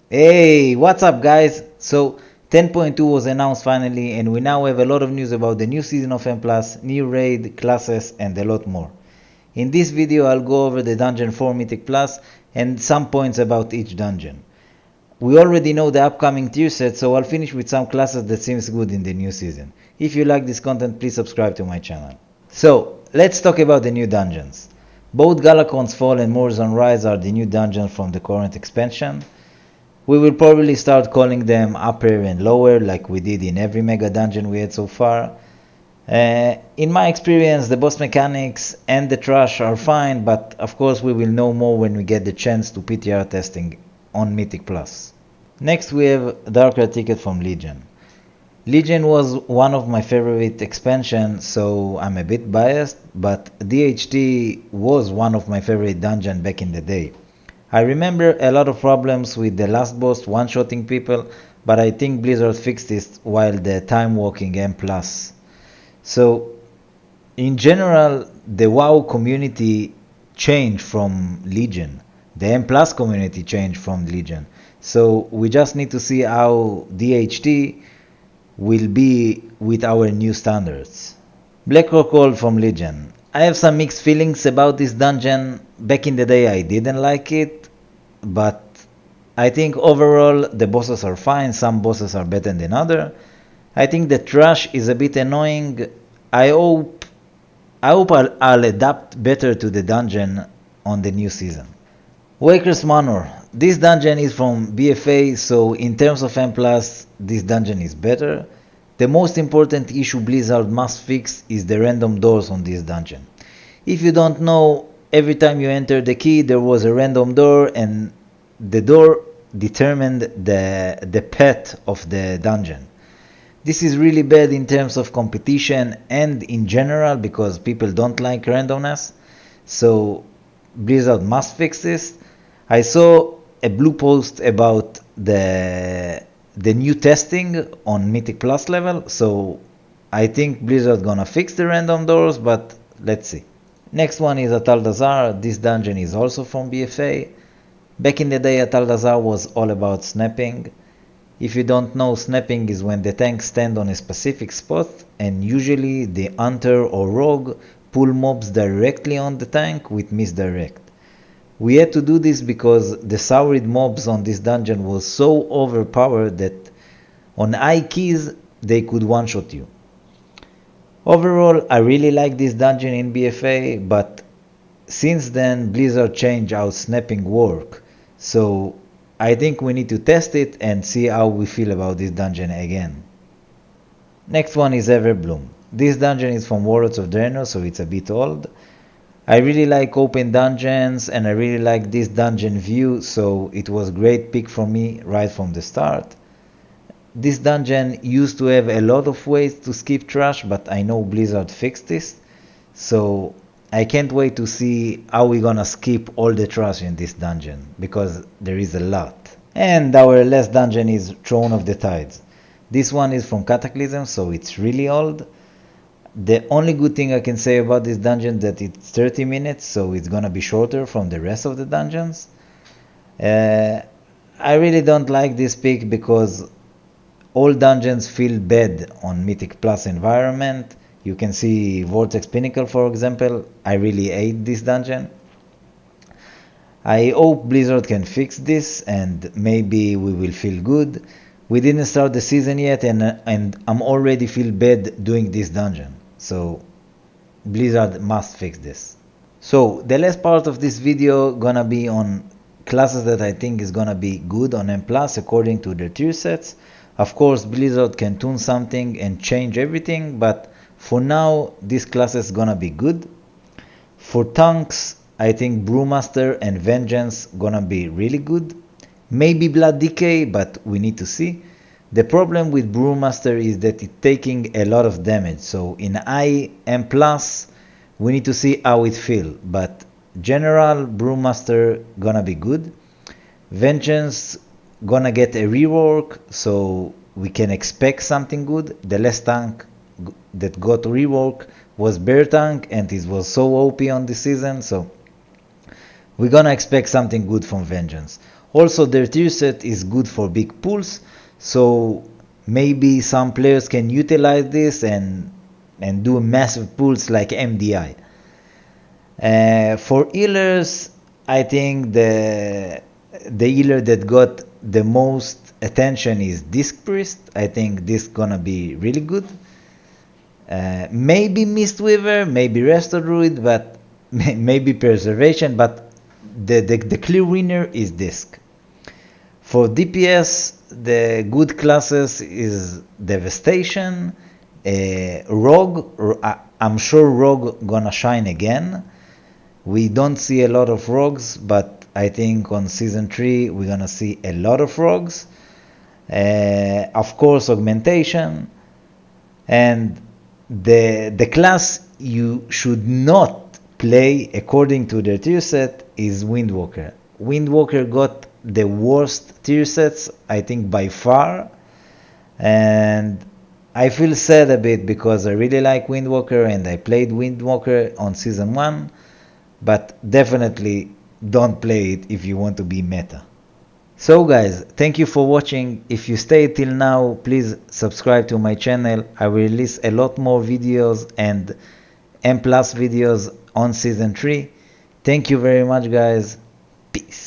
Hey, what's up, guys? So, 10.2 was announced finally, and we now have a lot of news about the new season of M+, new raid, classes, and a lot more. In this video, I'll go over the dungeon for Mythic Plus and some points about each dungeon. We already know the upcoming tier set, so I'll finish with some classes that seems good in the new season. If you like this content, please subscribe to my channel. So, let's talk about the new dungeons. Both Galakrond's Fall and Morzan Rise are the new dungeons from the current expansion. We will probably start calling them upper and lower like we did in every mega dungeon we had so far. In my experience, the boss mechanics and the trash are fine, but of course we will know more when we get the chance to PTR testing on Mythic Plus. Next we have Darker Ticket from Legion. Legion was one of my favorite expansions, so I'm a bit biased, but DHT was one of my favorite dungeons back in the day. I remember a lot of problems with the last boss one-shotting people, but I think Blizzard fixed this while the time walking M+. So, in general, the WoW community changed from Legion. The M+ community changed from Legion. So, we just need to see how DHT will be with our new standards. Blackrock Hold from Legion. I have some mixed feelings about this dungeon. Back in the day I didn't like it, but I think overall the bosses are fine, some bosses are better than other. I think the trash is a bit annoying. I hope I'll adapt better to the dungeon on the new season. Waker's Manor. This dungeon is from BFA, so in terms of M+, this dungeon is better. The most important issue Blizzard must fix is the random doors on this dungeon. If you don't know, every time you enter the key there was a random door and the door determined the path of the dungeon. This is really bad in terms of competition and in general because people don't like randomness. So Blizzard must fix this. I saw a blue post about the new testing on Mythic Plus level, so I think Blizzard gonna fix the random doors, but let's see. Next one is Ataldazar. This dungeon is also from BFA. Back in the day, Ataldazar was all about snapping. If you don't know, snapping is when the tank stand on a specific spot and usually the hunter or rogue pull mobs directly on the tank with misdirect. We had to do this because the soured mobs on this dungeon was so overpowered that on high keys they could one-shot you. Overall, I really like this dungeon in BFA, but since then Blizzard changed how snapping work, so I think we need to test it and see how we feel about this dungeon again. Next one is Everbloom. This dungeon is from Warlords of Draenor, so it's a bit old. I really like open dungeons and I really like this dungeon view, so it was a great pick for me right from the start. This dungeon used to have a lot of ways to skip trash, but I know Blizzard fixed this, so I can't wait to see how we're gonna skip all the trash in this dungeon, because there is a lot. And our last dungeon is Throne of the Tides. This one is from Cataclysm, so it's really old. The only good thing I can say about this dungeon is that it's 30 minutes, so it's gonna be shorter from the rest of the dungeons. I really don't like this pick because all dungeons feel bad on Mythic Plus environment. You can see Vortex Pinnacle, for example. I really hate this dungeon. I hope Blizzard can fix this and maybe we will feel good. We didn't start the season yet and I'm already feel bad doing this dungeon. So Blizzard must fix this. So the last part of this video gonna be on classes that I think is gonna be good on M+ according to their tier sets. Of course Blizzard can tune something and change everything, but for now this class is gonna be good. For tanks, I think Brewmaster and Vengeance gonna be really good. Maybe Blood Decay, but we need to see. The problem with Brewmaster is that it's taking a lot of damage, so in high M+, we need to see how it feels, but general Brewmaster gonna be good. Vengeance gonna get a rework, so we can expect something good. The last tank that got rework was Bear Tank and it was so OP on this season, so we're gonna expect something good from Vengeance. Also, their tier set is good for big pools, so maybe some players can utilize this and do massive pools like MDI. For healers, I think the healer that got the most attention is Disc Priest. I think this gonna be really good. Maybe Mistweaver, maybe Resto Druid, but maybe Preservation, but the clear winner is Disc. For DPS, the good classes is Devastation, Rogue. I'm sure Rogue gonna shine again. We don't see a lot of rogues, but I think on season 3 we're gonna see a lot of rogues. Of course, augmentation, and the class you should not play according to their tier set is Windwalker. Windwalker got the worst tier sets, I think, by far, and I feel sad a bit because I really like Windwalker and I played Windwalker on season 1, but definitely don't play it if you want to be meta. So guys, thank you for watching. If you stayed till now, please subscribe to my channel. I will release a lot more videos and M+ videos on season 3. Thank you very much guys. Peace.